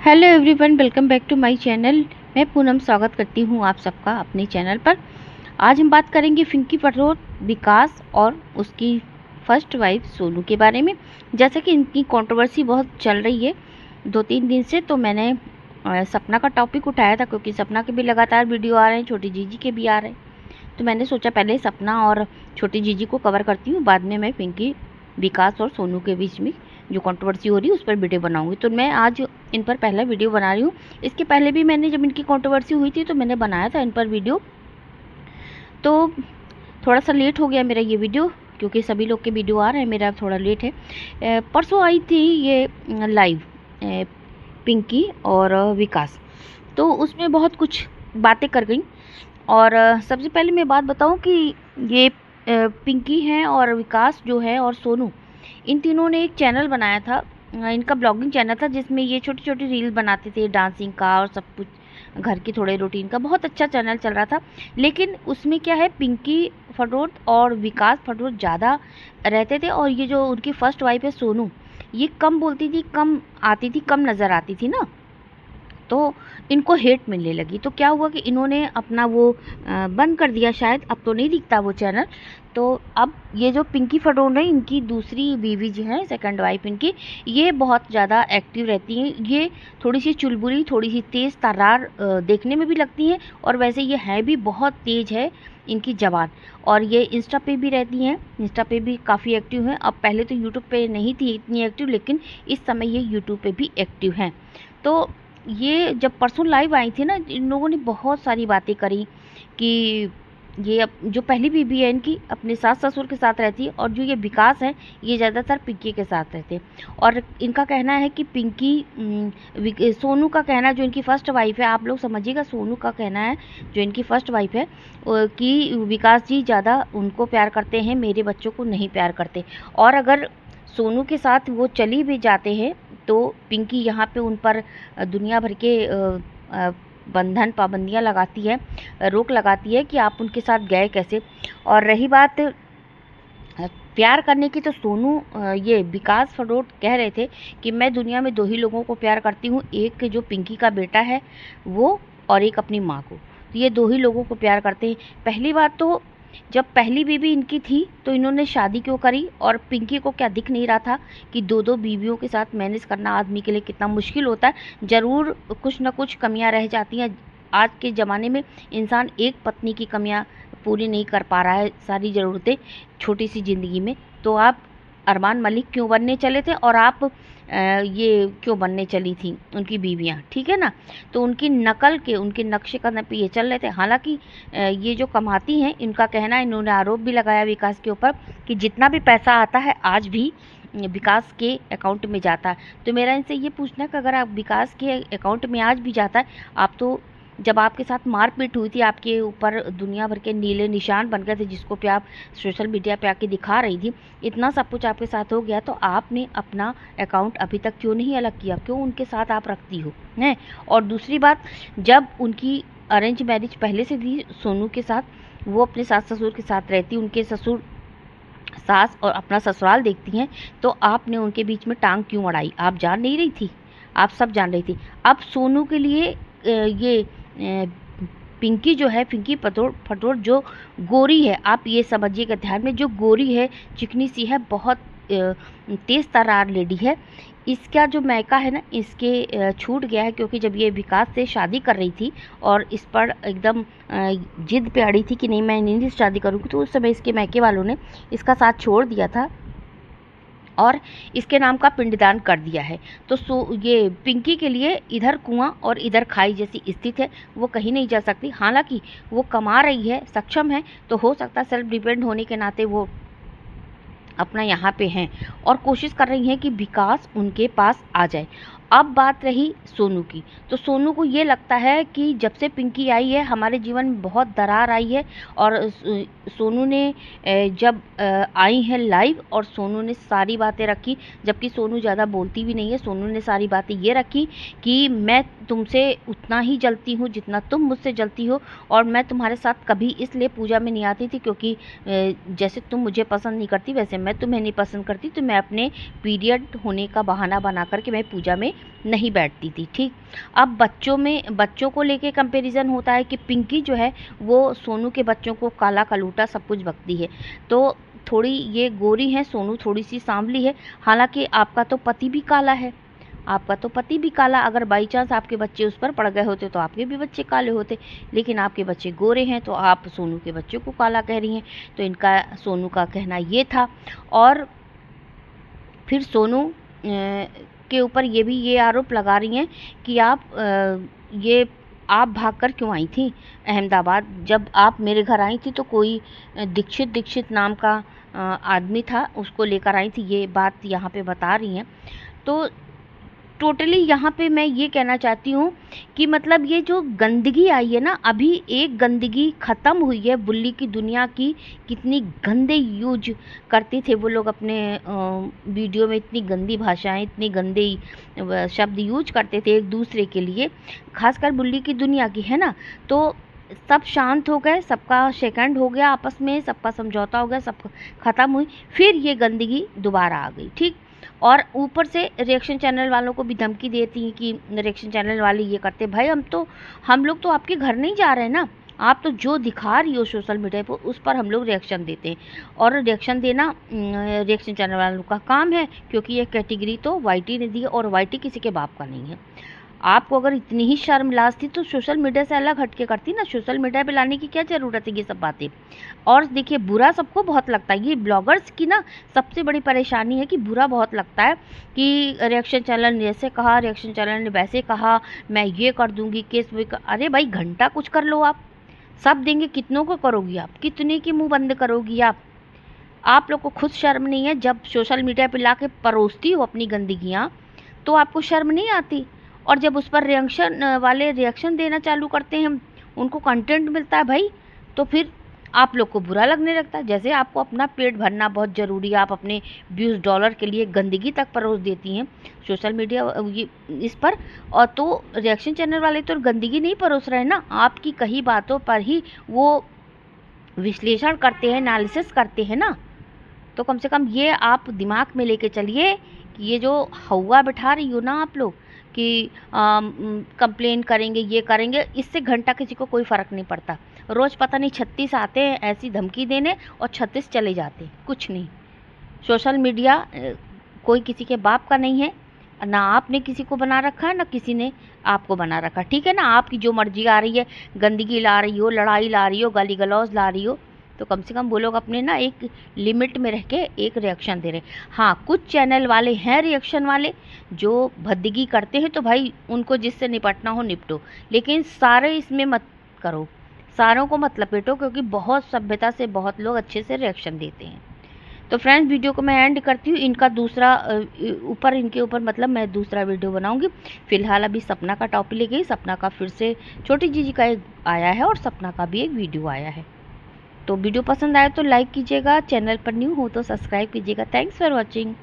Hello everyone, welcome back to my channel. मैं पूनम स्वागत करती हूँ आप सबका अपने चैनल पर। आज हम बात करेंगे पिंकी पटोर, विकास और उसकी फर्स्ट वाइफ सोनू के बारे में। जैसे कि इनकी कंट्रोवर्सी बहुत चल रही है 2-3 दिन से, तो मैंने सपना का टॉपिक उठाया था क्योंकि सपना के भी लगातार वीडियो आ रहे हैं, छोटी जीजी के भी आ रहे हैं। तो मैंने सोचा पहले सपना और छोटी जीजी को कवर करती हूँ, बाद में मैं पिंकी, विकास और सोनू के बीच में जो कंट्रोवर्सी हो रही है उस पर वीडियो बनाऊंगी। तो मैं आज इन पर पहला वीडियो बना रही हूँ। इसके पहले भी मैंने, जब इनकी कंट्रोवर्सी हुई थी तो मैंने बनाया था इन पर वीडियो। तो थोड़ा सा लेट हो गया मेरा ये वीडियो क्योंकि सभी लोग के वीडियो आ रहे हैं, मेरा थोड़ा लेट है। परसों आई थी ये लाइव पिंकी और विकास, तो उसमें बहुत कुछ बातें कर गई। और सबसे पहले मैं बात बताऊं कि ये पिंकी हैं और विकास जो है और सोनू, इन तीनों ने एक चैनल बनाया था। इनका ब्लॉगिंग चैनल था जिसमें ये छोटी छोटी रील बनाते थे, डांसिंग का और सब कुछ, घर की थोड़े रूटीन का। बहुत अच्छा चैनल चल रहा था। लेकिन उसमें क्या है, पिंकी पटोर और विकास पटोर ज़्यादा रहते थे और ये जो उनकी फर्स्ट वाइफ है सोनू, ये कम बोलती थी, कम आती थी, कम नज़र आती थी ना, तो इनको हेट मिलने लगी। तो क्या हुआ कि इन्होंने अपना वो बंद कर दिया, शायद अब तो नहीं दिखता वो चैनल। तो अब ये जो पिंकी पटोर है, इनकी दूसरी बीवी जो है, सेकंड वाइफ इनकी, ये बहुत ज़्यादा एक्टिव रहती हैं। ये थोड़ी सी चुलबुली, थोड़ी सी तेज़ तर्रार देखने में भी लगती हैं, और वैसे ये है भी बहुत तेज़ है इनकी ज़बान। और ये इंस्टा पे भी रहती हैं, इंस्टा पे भी काफ़ी एक्टिव हैं। अब पहले तो यूट्यूब पे नहीं थी इतनी एक्टिव, लेकिन इस समय ये यूट्यूब पे भी एक्टिव हैं। तो ये जब परसों लाइव आई थी ना, इन लोगों ने बहुत सारी बातें करी कि ये जो पहली बीबी है इनकी अपने सास ससुर के साथ रहती है, और जो ये विकास है ये ज़्यादातर पिंकी के साथ रहते हैं। और इनका कहना है कि पिंकी, सोनू का कहना, जो इनकी फर्स्ट वाइफ है, आप लोग समझिएगा, सोनू का कहना है जो इनकी फर्स्ट वाइफ है कि विकास जी ज़्यादा उनको प्यार करते हैं, मेरे बच्चों को नहीं प्यार करते। और अगर सोनू के साथ वो चली भी जाते हैं तो पिंकी यहाँ पे उन पर दुनिया भर के बंधन, पाबंदियाँ लगाती है, रोक लगाती है कि आप उनके साथ गए कैसे। और रही बात प्यार करने की, तो सोनू, ये विकास पटोर कह रहे थे कि मैं दुनिया में 2 ही लोगों को प्यार करती हूँ, एक जो पिंकी का बेटा है वो, और एक अपनी माँ को। तो ये 2 ही लोगों को प्यार करते हैं। पहली बात तो, जब पहली बीवी इनकी थी तो इन्होंने शादी क्यों करी, और पिंकी को क्या दिख नहीं रहा था कि 2-2 बीवियों के साथ मैनेज करना आदमी के लिए कितना मुश्किल होता है। ज़रूर कुछ ना कुछ कमियां रह जाती हैं। आज के ज़माने में इंसान एक पत्नी की कमियां पूरी नहीं कर पा रहा है, सारी ज़रूरतें छोटी सी ज़िंदगी में। तो आप अरमान मलिक क्यों बनने चले थे, और आप ये क्यों बनने चली थी उनकी बीवियां, ठीक है ना। तो उनकी नकल के, उनके नक्शे कदम पे ये चल रहे थे। हालांकि ये जो कमाती हैं, इनका कहना है, इन्होंने आरोप भी लगाया विकास के ऊपर कि जितना भी पैसा आता है आज भी विकास के अकाउंट में जाता है। तो मेरा इनसे ये पूछना है कि अगर आप विकास के अकाउंट में आज भी जाता है, आप तो, जब आपके साथ मारपीट हुई थी, आपके ऊपर दुनिया भर के नीले निशान बन गए थे, जिसको पे आप सोशल मीडिया पे आके दिखा रही थी, इतना सब कुछ आपके साथ हो गया, तो आपने अपना अकाउंट अभी तक क्यों नहीं अलग किया, क्यों उनके साथ आप रखती हो हैं। और दूसरी बात, जब उनकी अरेंज मैरिज पहले से थी सोनू के साथ, वो अपने सास ससुर के साथ रहती, उनके ससुर सास और अपना ससुराल देखती हैं, तो आपने उनके बीच में टांग क्यों अड़ाई? आप जान नहीं रही थी? आप सब जान रही थी। अब सोनू के लिए ये पिंकी जो है, पिंकी पटोर जो गोरी है, आप ये समझिएगा ध्यान में, जो गोरी है, चिकनी सी है, बहुत तेज़ तर्रार लेडी है। इसका जो मैका है ना, इसके छूट गया है, क्योंकि जब ये विकास से शादी कर रही थी और इस पर एकदम जिद पे अड़ी थी कि नहीं मैं नहीं शादी करूँगी, तो उस समय इसके मैके वालों ने इसका साथ छोड़ दिया था और इसके नाम का पिंडदान कर दिया है। तो ये पिंकी के लिए इधर कुआं और इधर खाई जैसी स्थिति है, वो कहीं नहीं जा सकती। हालांकि वो कमा रही है, सक्षम है, तो हो सकता है सेल्फ डिपेंड होने के नाते वो अपना यहाँ पे हैं और कोशिश कर रही हैं कि विकास उनके पास आ जाए। अब बात रही सोनू की, तो सोनू को ये लगता है कि जब से पिंकी आई है हमारे जीवन में बहुत दरार आई है। और सोनू ने जब आई है लाइव, और सोनू ने सारी बातें रखी, जबकि सोनू ज़्यादा बोलती भी नहीं है, सोनू ने सारी बातें ये रखी कि मैं तुमसे उतना ही जलती हूँ जितना तुम मुझसे जलती हो, और मैं तुम्हारे साथ कभी इसलिए पूजा में नहीं आती थी क्योंकि जैसे तुम मुझे पसंद नहीं करती वैसे मैं तुम्हें नहीं पसंद करती, तो मैं अपने पीरियड होने का बहाना बना करके मैं पूजा में नहीं बैठती थी। ठीक, अब बच्चों को लेके कंपैरिजन होता है कि पिंकी जो है वो सोनू के बच्चों को काला कलूटा सब कुछ बकती है, तो थोड़ी ये गोरी है, सोनू थोड़ी सी सांवली है। हालांकि आपका तो पति भी काला है, आपका तो पति भी काला, अगर बाई चांस आपके बच्चे उस पर पड़ गए होते तो आपके भी बच्चे काले होते, लेकिन आपके बच्चे गोरे हैं तो आप सोनू के बच्चों को काला कह रही हैं। तो इनका सोनू का कहना ये था। और फिर सोनू के ऊपर ये आरोप लगा रही हैं कि आप भागकर क्यों आई थी अहमदाबाद। जब आप मेरे घर आई थी तो कोई दीक्षित नाम का आदमी था, उसको लेकर आई थी, ये बात यहाँ पे बता रही हैं। तो टोटली यहाँ पे मैं ये कहना चाहती हूँ कि मतलब ये जो गंदगी आई है ना, अभी एक गंदगी ख़त्म हुई है बुल्ली की दुनिया की। कितनी गंदे यूज करते थे वो लोग अपने वीडियो में, इतनी गंदी भाषाएं, इतनी गंदे शब्द यूज करते थे एक दूसरे के लिए, खासकर बुल्ली की दुनिया की, है ना। तो सब शांत हो गए, सबका सेकंड हो गया आपस में, सबका समझौता हो गया, सब ख़त्म हुई, फिर ये गंदगी दोबारा आ गई। ठीक, और ऊपर से रिएक्शन चैनल वालों को भी धमकी देती हैं कि रिएक्शन चैनल वाले ये करते, भाई हम लोग तो आपके घर नहीं जा रहे हैं ना, आप तो जो दिखा रही हो सोशल मीडिया पर उस पर हम लोग रिएक्शन देते हैं। और रिएक्शन देना रिएक्शन चैनल वालों का काम है, क्योंकि ये कैटेगरी तो वाईटी ने दी है और वाईटी किसी के बाप का नहीं है। आपको अगर इतनी ही शर्म लाज थी तो सोशल मीडिया से अलग हटके करती ना, सोशल मीडिया पे लाने की क्या ज़रूरत है ये सब बातें। और देखिए, बुरा सबको बहुत लगता है, ये ब्लॉगर्स की ना सबसे बड़ी परेशानी है कि बुरा बहुत लगता है कि रिएक्शन चैनल ने ऐसे कहा, रिएक्शन चैनल ने वैसे कहा, मैं ये कर दूंगी केस भी अरे भाई घंटा कुछ कर लो, आप सब देंगे, कितनों को करोगी आप, कितने की मुँह बंद करोगी आप लोग को खुद शर्म नहीं है। जब सोशल मीडिया पर ला के परोसती हो अपनी गंदगियाँ तो आपको शर्म नहीं आती, और जब उस पर रिएक्शन वाले रिएक्शन देना चालू करते हैं, उनको कंटेंट मिलता है भाई, तो फिर आप लोग को बुरा लगने लगता है। जैसे आपको अपना पेट भरना बहुत ज़रूरी है, आप अपने व्यूज़ डॉलर के लिए गंदगी तक परोस देती हैं सोशल मीडिया इस पर, और तो रिएक्शन चैनल वाले तो गंदगी नहीं परोस रहे हैं ना, आपकी कही बातों पर ही वो विश्लेषण करते हैं, एनालिसिस करते हैं ना। तो कम से कम ये आप दिमाग में लेके चलिए कि ये जो हवा बिठा रही हो ना आप लोग कि कंप्लेन करेंगे, ये करेंगे, इससे घंटा किसी को कोई फ़र्क नहीं पड़ता। रोज़ पता नहीं 36 आते हैं ऐसी धमकी देने और 36 चले जाते, कुछ नहीं। सोशल मीडिया कोई किसी के बाप का नहीं है, ना आपने किसी को बना रखा है, ना किसी ने आपको बना रखा, ठीक है ना। आपकी जो मर्जी आ रही है, गंदगी ला रही हो, लड़ाई ला रही हो, गाली गलौज ला रही हो, तो कम से कम वो लोग अपने ना एक लिमिट में रह के एक रिएक्शन दे रहे। हाँ, कुछ चैनल वाले हैं रिएक्शन वाले जो भद्दगी करते हैं, तो भाई उनको जिससे निपटना हो निपटो, लेकिन सारे इसमें मत करो, सारों को मत लपेटो, क्योंकि बहुत सभ्यता से बहुत लोग अच्छे से रिएक्शन देते हैं। तो फ्रेंड्स, वीडियो को मैं एंड करती हूँ। इनका दूसरा इनके ऊपर मतलब मैं दूसरा वीडियो बनाऊंगी। फिलहाल अभी सपना का टॉपिक ले गई, सपना का फिर से छोटी जीजी का एक आया है और सपना का भी एक वीडियो आया है। तो वीडियो पसंद आए तो लाइक कीजिएगा, चैनल पर न्यू हो तो सब्सक्राइब कीजिएगा। Thanks for watching.